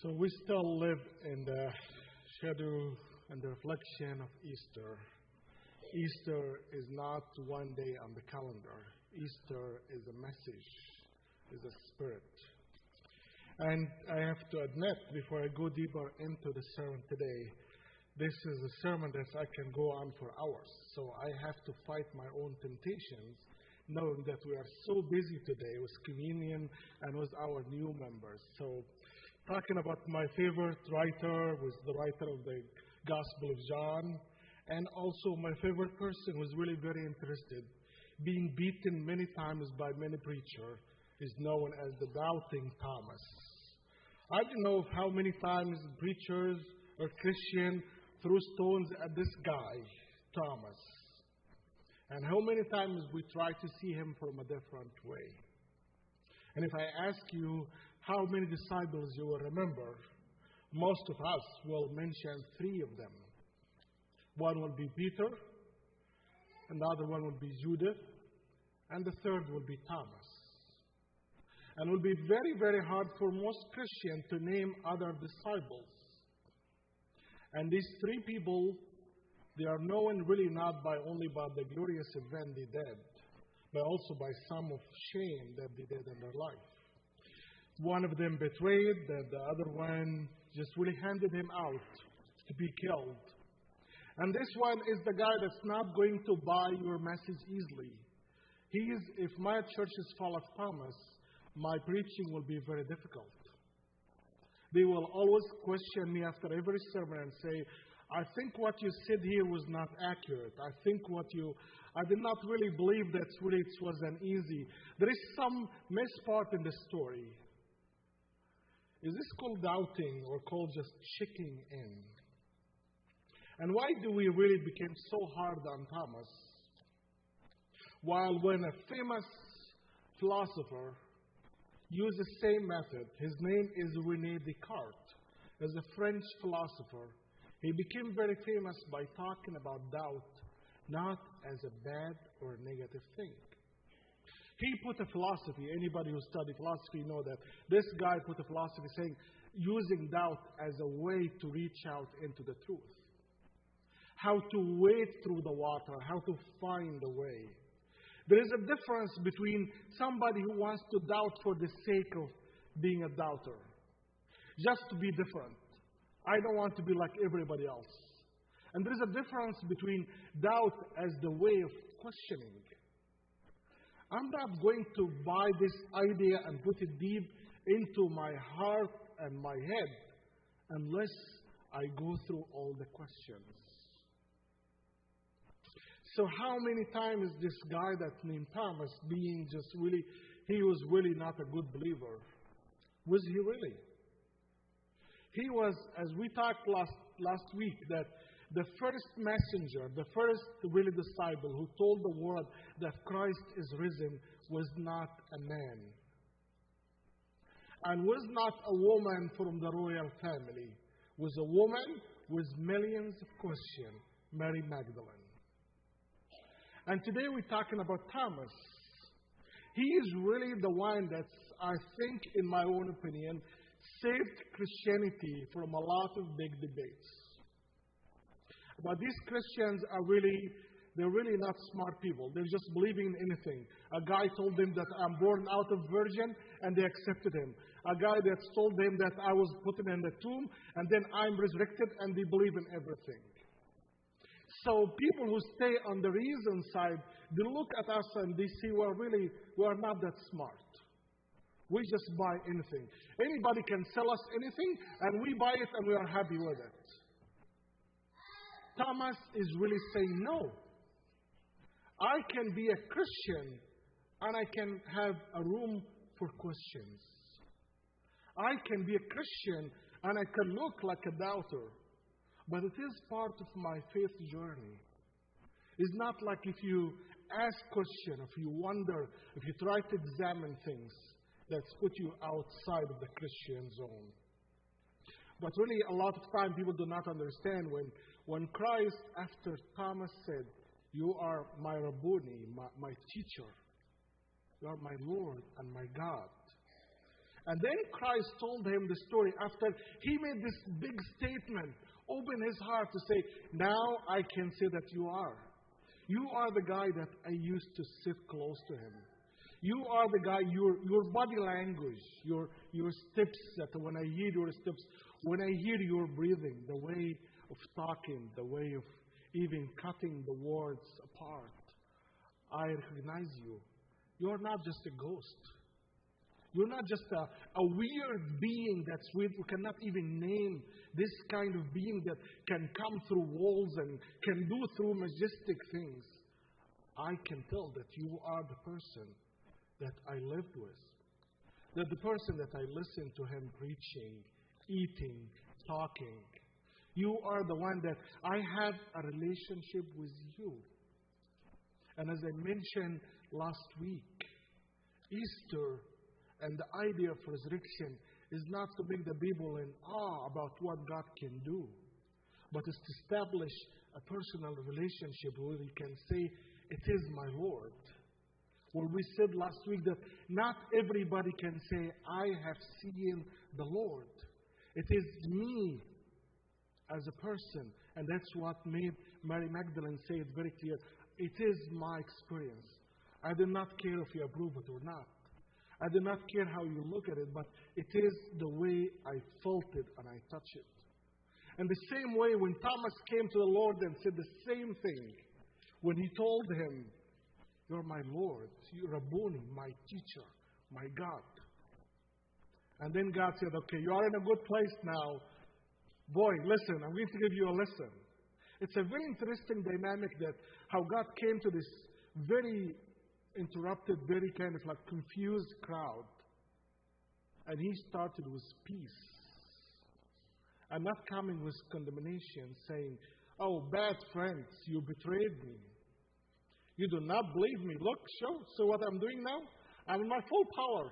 So we still live in the shadow and the reflection of Easter. Easter is not one day on the calendar. Easter is a message, is a spirit. And I have to admit, before I go deeper into the sermon today, this is a sermon that I can go on for hours. So I have to fight my own temptations, knowing that we are so busy today with communion and with our new members. So talking about my favorite writer was the writer of the Gospel of John, and also my favorite person was really very interested, being beaten many times by many preachers, is known as the Doubting Thomas. I don't know how many times preachers or Christians threw stones at this guy, Thomas, and how many times we try to see him from a different way. And if I ask you how many disciples you will remember, most of us will mention three of them. One will be Peter, another one will be Judas, and the third will be Thomas. And it will be very, very hard for most Christians to name other disciples. And these three people, they are known really not only by the glorious event they did, but also by some of shame that they did in their life. One of them betrayed, the other one just really handed him out to be killed. And this one is the guy that's not going to buy your message easily. If my church is full of Thomas, my preaching will be very difficult. They will always question me after every sermon and say, I think what you said here was not accurate. I did not really believe that really it was an easy. There is some mispart in the story. Is this called doubting or called just checking in? And why do we really become so hard on Thomas? While when a famous philosopher used the same method, his name is René Descartes, as a French philosopher, he became very famous by talking about doubt, not as a bad or negative thing. He put a philosophy, anybody who studied philosophy know that this guy put a philosophy saying, using doubt as a way to reach out into the truth. How to wade through the water, how to find a way. There is a difference between somebody who wants to doubt for the sake of being a doubter, just to be different. I don't want to be like everybody else. And there is a difference between doubt as the way of questioning. I'm not going to buy this idea and put it deep into my heart and my head unless I go through all the questions. So how many times this guy that's named Thomas he was really not a good believer? Was he really? He was, as we talked last week, that the first messenger, the first really disciple who told the world that Christ is risen was not a man. And was not a woman from the royal family. Was a woman with millions of questions, Mary Magdalene. And today we're talking about Thomas. He is really the one that I think, in my own opinion, saved Christianity from a lot of big debates. But these Christians they're really not smart people. They're just believing in anything. A guy told them that I'm born out of virgin, and they accepted him. A guy that told them that I was put in the tomb, and then I'm resurrected, and they believe in everything. So people who stay on the reason side, they look at us and they see we are not that smart. We just buy anything. Anybody can sell us anything, and we buy it and we are happy with it. Thomas is really saying, no. I can be a Christian and I can have a room for questions. I can be a Christian and I can look like a doubter. But it is part of my faith journey. It's not like if you ask questions, if you wonder, if you try to examine things, that's put you outside of the Christian zone. But really, a lot of time people do not understand when Christ, after Thomas said, you are my Rabboni, my teacher. You are my Lord and my God. And then Christ told him the story after he made this big statement, open his heart to say, now I can say that you are. You are the guy that I used to sit close to him. You are the guy, your body language, your steps, that when I hear your steps, when I hear your breathing, the way of talking, the way of even cutting the words apart, I recognize you. You're not just a ghost. You're not just a weird being that's weird. We cannot even name this kind of being that can come through walls and can do through majestic things. I can tell that you are the person that I lived with. That the person that I listened to him preaching, eating, talking. You are the one that I have a relationship with you. And as I mentioned last week, Easter and the idea of resurrection is not to make the people in awe about what God can do, but it's to establish a personal relationship where we can say, it is my Lord. Where we said last week that not everybody can say, I have seen the Lord. It is me as a person. And that's what made Mary Magdalene say it very clear. It is my experience. I do not care if you approve it or not. I do not care how you look at it, but it is the way I felt it and I touch it. And the same way when Thomas came to the Lord and said the same thing, when he told him, you're my Lord, you're Rabboni, my teacher, my God. And then God said, okay, you are in a good place now. Boy, listen, I'm going to give you a lesson. It's a very interesting dynamic that how God came to this very interrupted, very kind of like confused crowd. And he started with peace. And not coming with condemnation, saying, oh, bad friends, you betrayed me. You do not believe me. Look, so what I'm doing now? I'm in my full power.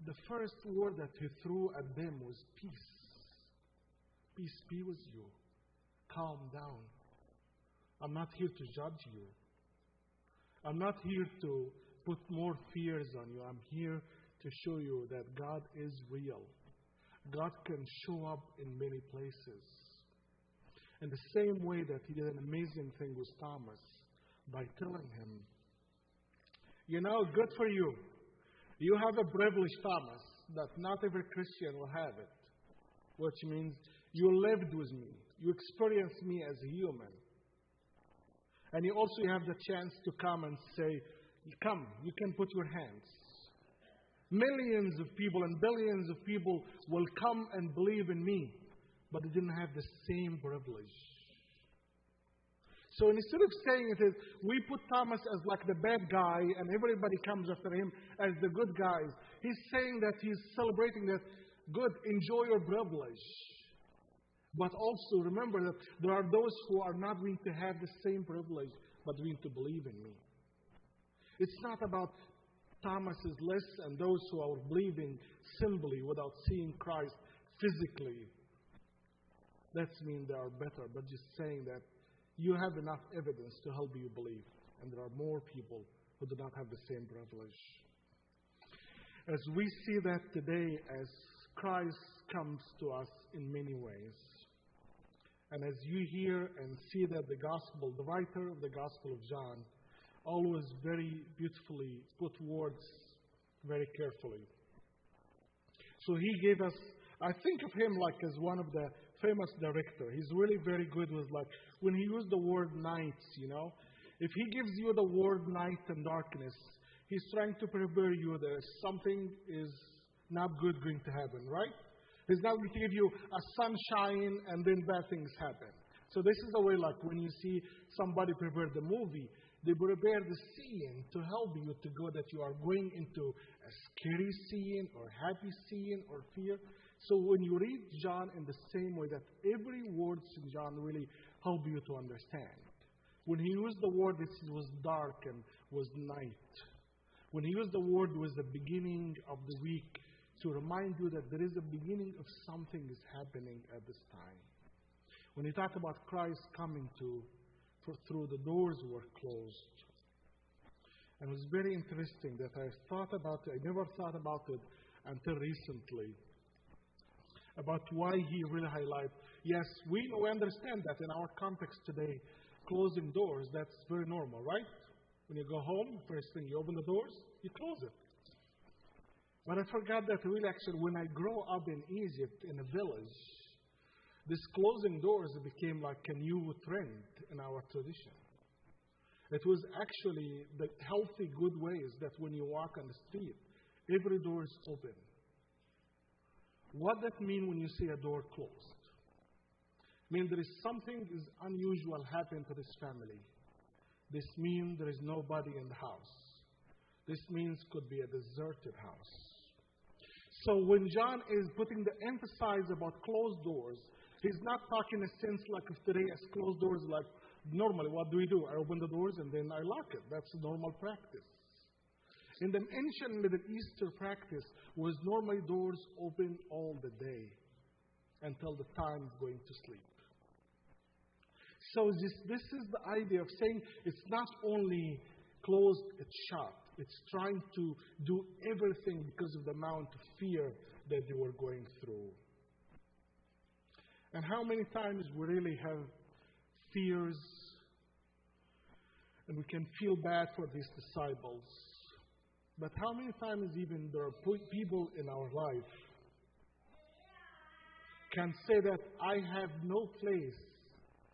The first word that he threw at them was peace. Peace be with you. Calm down. I'm not here to judge you. I'm not here to put more fears on you. I'm here to show you that God is real. God can show up in many places. In the same way that he did an amazing thing with Thomas by telling him, you know, good for you. You have a privilege, Thomas, that not every Christian will have it. Which means you lived with me. You experienced me as a human. And you also have the chance to come and say, come, you can put your hands. Millions of people and billions of people will come and believe in me, but they didn't have the same privilege. So instead of saying it is, we put Thomas as like the bad guy and everybody comes after him as the good guys. He's saying that he's celebrating that, good, enjoy your privilege. But also remember that there are those who are not going to have the same privilege, but going to believe in me. It's not about Thomas's list and those who are believing simply without seeing Christ physically. That means they are better, but just saying that you have enough evidence to help you believe. And there are more people who do not have the same privilege. As we see that today, as Christ comes to us in many ways, and as you hear and see that the gospel, the writer of the Gospel of John, always very beautifully put words very carefully. So he gave us, I think of him like as one of the famous director. He's really very good with like, when he used the word night, you know, if he gives you the word night and darkness, he's trying to prepare you that something is not good going to happen, right? He's not going to give you a sunshine and then bad things happen. So this is the way like when you see somebody prepare the movie, they prepare the scene to help you to go that you are going into a scary scene or happy scene or fear. So when you read John in the same way that every word in John really help you to understand. When he used the word, it was dark and was night. When he used the word, it was the beginning of the week to remind you that there is a beginning of something is happening at this time. When you talk about Christ coming through the doors were closed. And it was very interesting that I thought about it. I never thought about it until recently, about why he really highlighted. Yes, we understand that in our context today, closing doors, that's very normal, right? When you go home, first thing you open the doors, you close it. But I forgot that really actually when I grew up in Egypt in a village, this closing doors became like a new trend in our tradition. It was actually the healthy, good ways that when you walk on the street, every door is open. What does that mean when you see a door closed? It means there is something is unusual happening to this family. This means there is nobody in the house. This means could be a deserted house. So when John is putting the emphasis about closed doors, he's not talking in a sense like if today as closed doors, like normally what do? I open the doors and then I lock it. That's normal practice. In the ancient Middle Eastern practice was normally doors open all the day until the time of going to sleep. So this is the idea of saying it's not only closed, it's shut. It's trying to do everything because of the amount of fear that they were going through. And how many times we really have fears and we can feel bad for these disciples. But how many times even there are people in our life can say that I have no place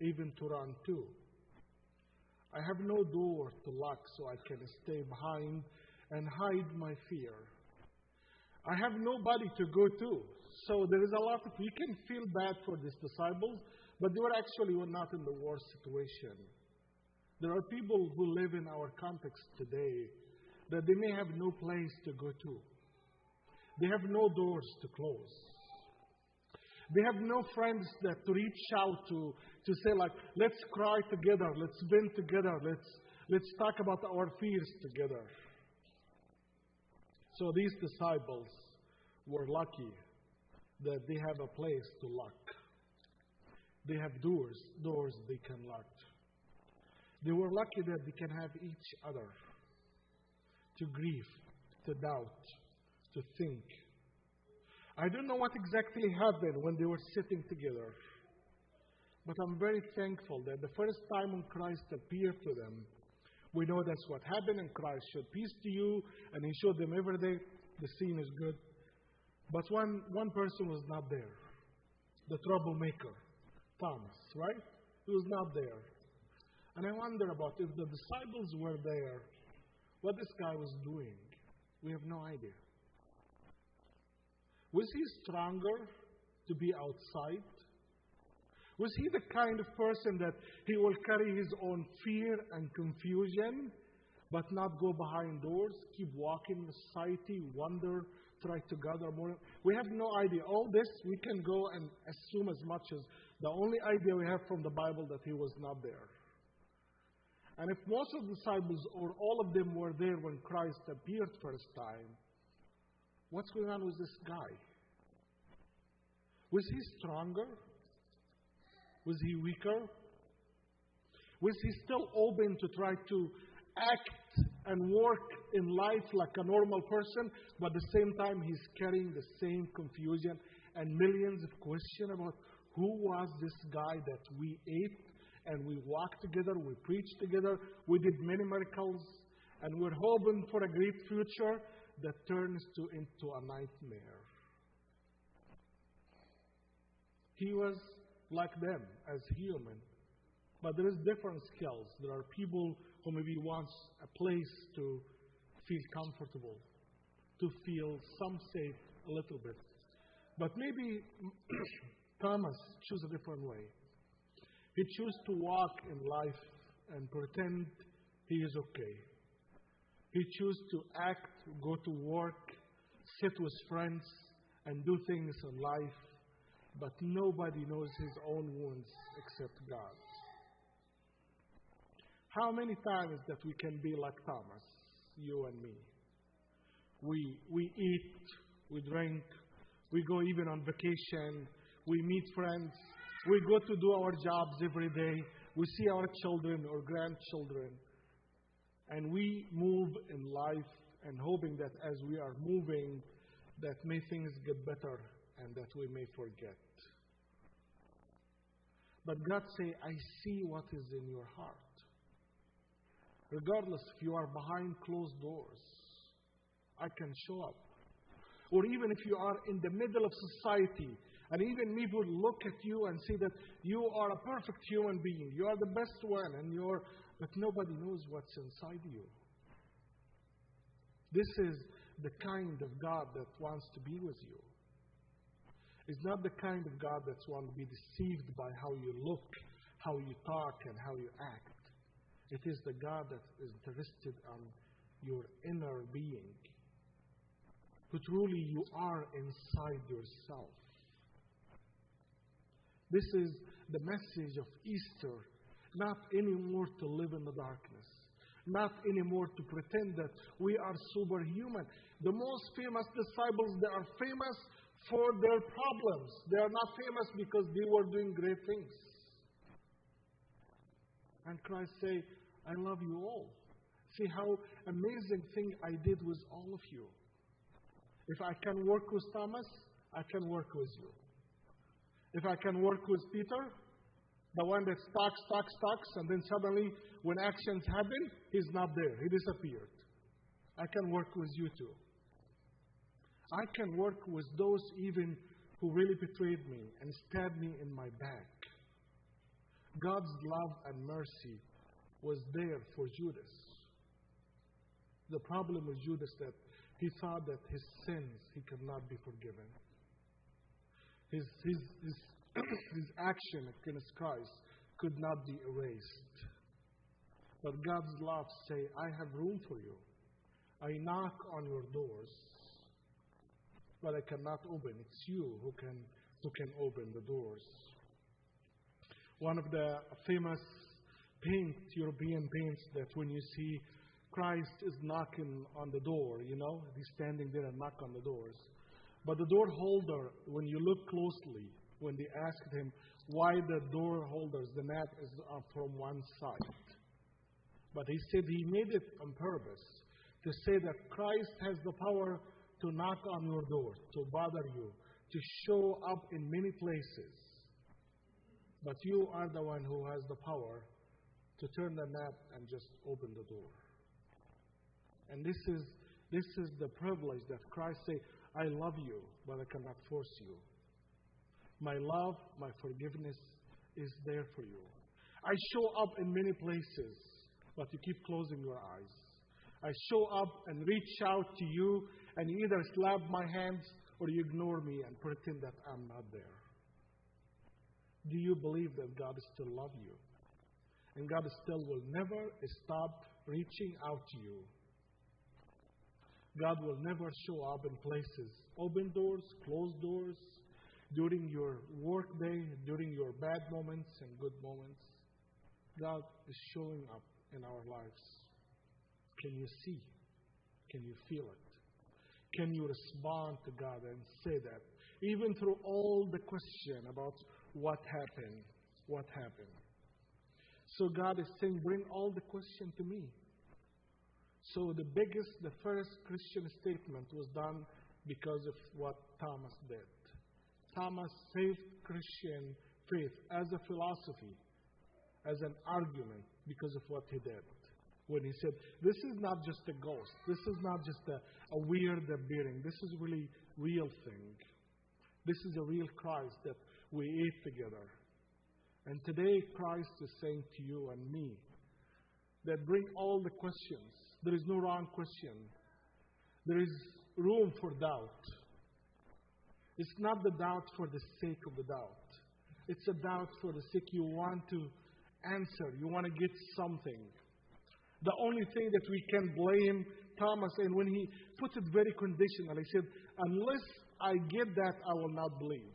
even to run to. I have no door to lock so I can stay behind and hide my fear. I have nobody to go to. So there is a lot of, you can feel bad for these disciples, but they were actually not in the worst situation. There are people who live in our context today that they may have no place to go to. They have no doors to close. They have no friends that to reach out to say like, let's cry together, let's vent together, let's talk about our fears together. So these disciples were lucky that they have a place to lock. They have doors they can lock. They were lucky that they can have each other to grieve, to doubt, to think. I don't know what exactly happened when they were sitting together, but I'm very thankful that the first time when Christ appeared to them, we know that's what happened, and Christ showed peace to you, and He showed them every day. The scene is good. But one person was not there, the troublemaker, Thomas, right? He was not there. And I wonder about if the disciples were there, what this guy was doing. We have no idea. Was he stronger to be outside? Was he the kind of person that he will carry his own fear and confusion, but not go behind doors, keep walking in society, wonder, try to gather more? We have no idea. All this, we can go and assume as much as the only idea we have from the Bible that he was not there. And if most of the disciples or all of them were there when Christ appeared first time, what's going on with this guy? Was he stronger? Was he weaker? Was he still open to try to act and work in life like a normal person, but at the same time he's carrying the same confusion and millions of questions about who was this guy that we ate and we walked together, we preached together, we did many miracles, and we're hoping for a great future that turns into a nightmare. He was like them as human, but there is different skills. There are people who maybe want a place to feel comfortable, to feel some safe a little bit. But maybe Thomas chose a different way. He chose to walk in life and pretend he is okay. He chose to act, go to work, sit with friends, and do things in life. But nobody knows his own wounds except God. How many times that we can be like Thomas, you and me? We eat, we drink, we go even on vacation, we meet friends, we go to do our jobs every day, we see our children or grandchildren. And we move in life and hoping that as we are moving, that may things get better and that we may forget. But God say, I see what is in your heart. Regardless if you are behind closed doors, I can show up. Or even if you are in the middle of society, and even people look at you and say that you are a perfect human being, you are the best one, but nobody knows what's inside you. This is the kind of God that wants to be with you. It's not the kind of God that wants to be deceived by how you look, how you talk, and how you act. It is the God that is interested on your inner being, who truly you are inside yourself. This is the message of Easter, not anymore to live in the darkness, not anymore to pretend that we are superhuman. The most famous disciples, they are famous for their problems. They are not famous because they were doing great things. And Christ say, I love you all. See how amazing thing I did with all of you. If I can work with Thomas, I can work with you. If I can work with Peter, the one that talks, and then suddenly when actions happen, he's not there. He disappeared. I can work with you too. I can work with those even who really betrayed me and stabbed me in my back. God's love and mercy was there for Judas. The problem with Judas that he thought that his sins, he could not be forgiven. His action against Christ could not be erased. But God's love say, I have room for you. I knock on your doors, but I cannot open. It's you who can open the doors. One of the famous European paints, that when you see Christ is knocking on the door, he's standing there and knock on the doors. But the door holder, when you look closely, when they asked him why the door holders, the mat is from one side. But he said he made it on purpose to say that Christ has the power to knock on your door, to bother you, to show up in many places. But you are the one who has the power to turn the mat and just open the door. And this is the privilege that Christ says, I love you, but I cannot force you. My love, my forgiveness is there for you. I show up in many places, but you keep closing your eyes. I show up and reach out to you, and you either slap my hands or you ignore me and pretend that I'm not there. Do you believe that God still loves you? And God still will never stop reaching out to you. God will never show up in places, open doors, closed doors, during your work day, during your bad moments and good moments. God is showing up in our lives. Can you see? Can you feel it? Can you respond to God and say that? Even through all the question about what happened, what happened. So God is saying, bring all the question to me. So the first Christian statement was done because of what Thomas did. Thomas saved Christian faith as a philosophy, as an argument, because of what he did. When he said, this is not just a ghost. This is not just a weird appearing. This is really real thing. This is a real Christ that we ate together. And today Christ is saying to you and me that bring all the questions. There is no wrong question. There is room for doubt. It's not the doubt for the sake of the doubt. It's a doubt for the sake you want to answer. You want to get something. The only thing that we can blame Thomas, and when he put it very conditional, he said, unless I get that, I will not believe.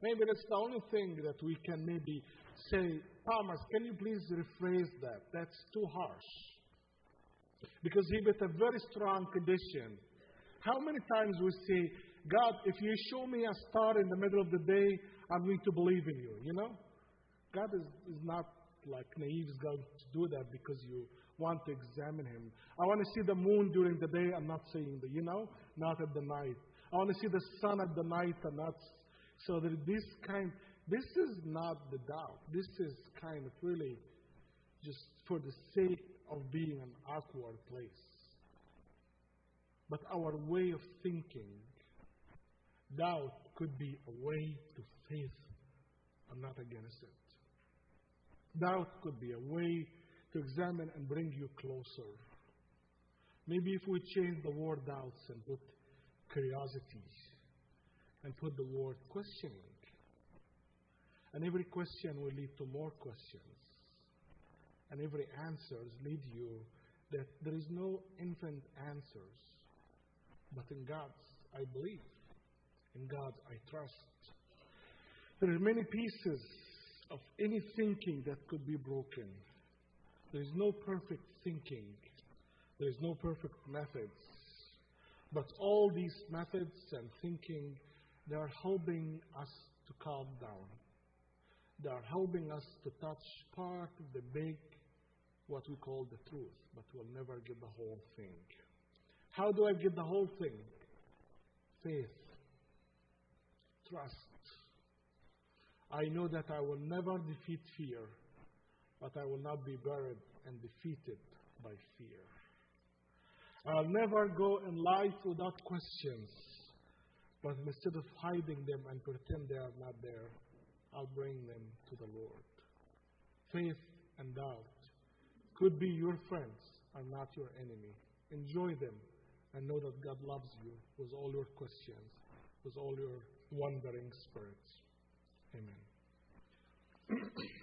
Maybe that's the only thing that we can maybe say, Thomas, can you please rephrase that? That's too harsh. Because he put a very strong condition. How many times we say, God, if you show me a star in the middle of the day, I'm going to believe in you, God is not like naive is going to do that because you want to examine him. I want to see the moon during the day and not seeing not at the night. I want to see the sun at the night and not. So that this is not the doubt. This is kind of really just for the sake of being an awkward place. But our way of thinking, doubt could be a way to faith. I'm not against it. Doubt could be a way to examine and bring you closer. Maybe if we change the word doubts and put curiosity and put the word questioning. And every question will lead to more questions. And every answers lead you that there is no infinite answers. But in God's, I believe. In God's, I trust. There are many pieces of any thinking that could be broken. There is no perfect thinking. There is no perfect methods. But all these methods and thinking, they are helping us to calm down. They are helping us to touch part of the big, what we call the truth, but we'll never get the whole thing. How do I get the whole thing? Faith. Trust. I know that I will never defeat fear, but I will not be buried and defeated by fear. I'll never go in life without questions, but instead of hiding them and pretend they are not there, I'll bring them to the Lord. Faith and doubt could be your friends and not your enemy. Enjoy them and know that God loves you with all your questions, with all your wandering spirits. Amen.